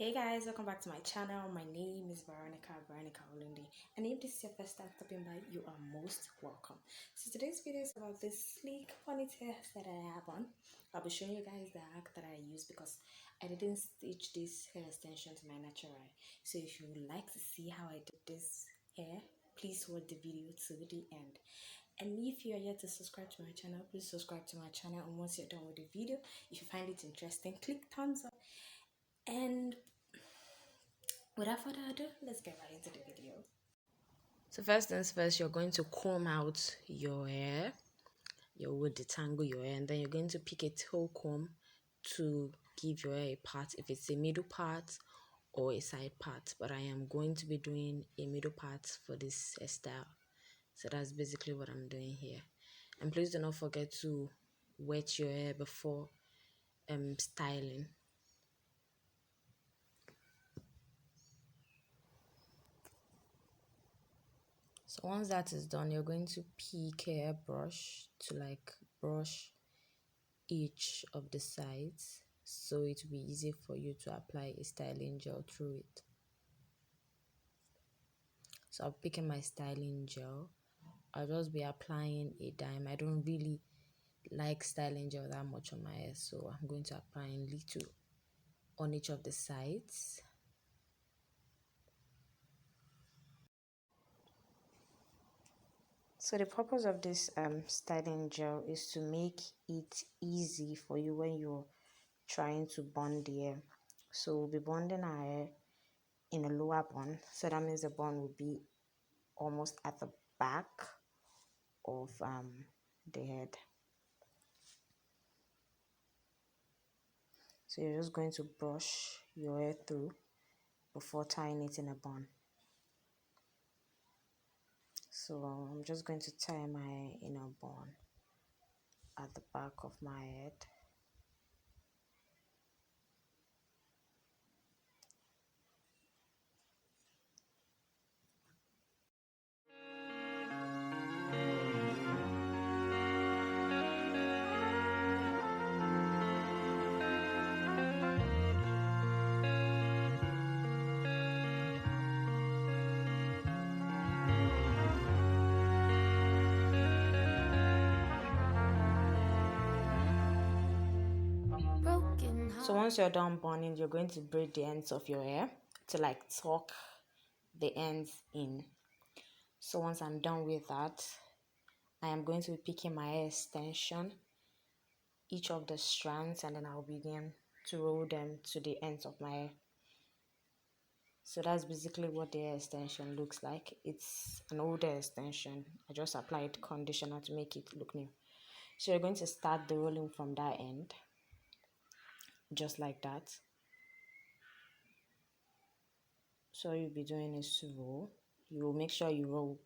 Hey guys, welcome back to my channel. My name is Veronica Olundi. And if this is your first time stopping by, you are most welcome. So today's video is about this sleek ponytail that I have on. I'll be showing you guys the hack that I use because I didn't stitch this hair extension to my natural hair. So if you would like to see how I did this hair, please watch the video to the end. And if you are yet to subscribe to my channel, please subscribe to my channel. And once you're done with the video, if you find it interesting, click thumbs up. And without further ado, let's get right into the video. So first things first, you're going to comb out your hair. You will detangle your hair, and then you're going to pick a tail comb to give your hair a part, if it's a middle part or a side part. But I am going to be doing a middle part for this hairstyle. So that's basically what I'm doing here. And please do not forget to wet your hair before styling. So once that is done, you're going to pick a hairbrush to brush each of the sides so it will be easy for you to apply a styling gel through it. So I'm picking my styling gel. I'll just be applying a dime. I don't really like styling gel that much on my hair, so I'm going to apply a little on each of the sides. So the purpose of this styling gel is to make it easy for you when you're trying to bond the hair. So we'll be bonding our hair in a lower bun. So that means the bun will be almost at the back of the head. So you're just going to brush your hair through before tying it in a bun. So I'm just going to tie my hair in a bun at the back of my head. So once you're done burning, you're going to braid the ends of your hair to tuck the ends in. So once I'm done with that, I am going to be picking my hair extension, each of the strands, and then I'll begin to roll them to the ends of my hair. So that's basically what the hair extension looks like. It's an older extension. I just applied conditioner to make it look new. So you're going to start the rolling from that end, just like that. So all you'll be doing is to roll. You will make sure you roll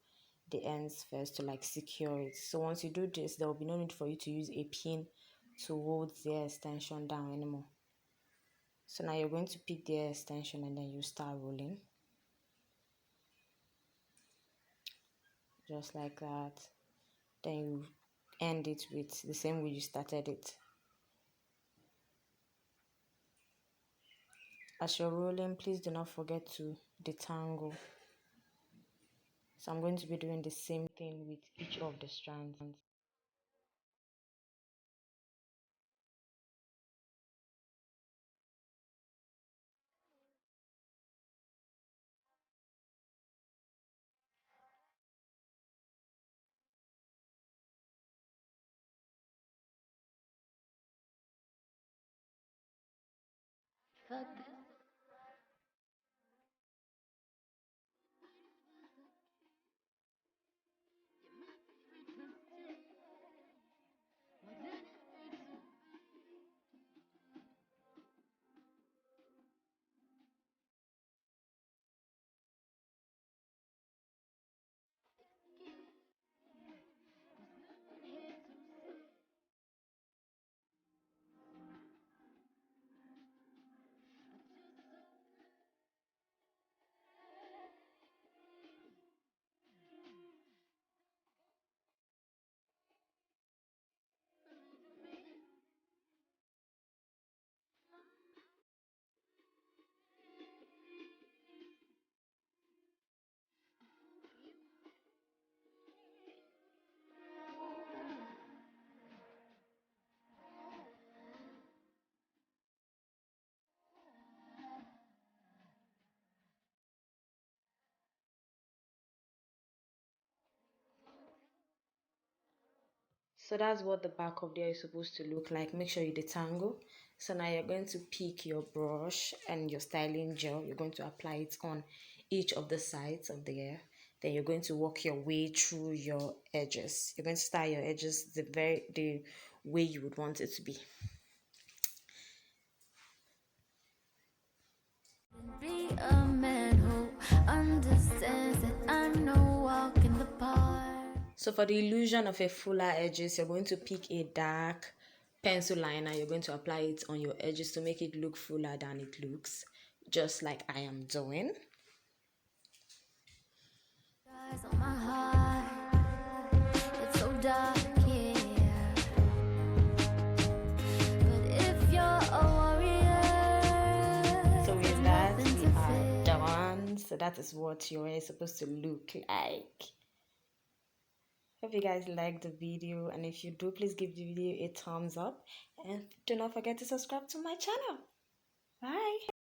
the ends first to secure it. So once you do this, there will be no need for you to use a pin to hold the hair extension down anymore. So now you're going to pick the hair extension and then you start rolling. Just like that. Then you end it with the same way you started it. As you're rolling, please do not forget to detangle. So I'm going to be doing the same thing with each of the strands. So that's what the back of the hair is supposed to look like. Make sure you detangle. So now you're going to pick your brush and your styling gel. You're going to apply it on each of the sides of the hair. Then you're going to work your way through your edges. You're going to style your edges the way you would want it to be. Be a man who understands that I know walk in the park. So for the illusion of a fuller edges, you're going to pick a dark pencil liner. You're going to apply it on your edges to make it look fuller than it looks, just like I am doing. On my heart, it's so dark, yeah. But if you're a warrior, so with that, we are done. So that is what your hair is supposed to look like. Hope you guys liked the video, and if you do, please give the video a thumbs up and do not forget to subscribe to my channel. Bye.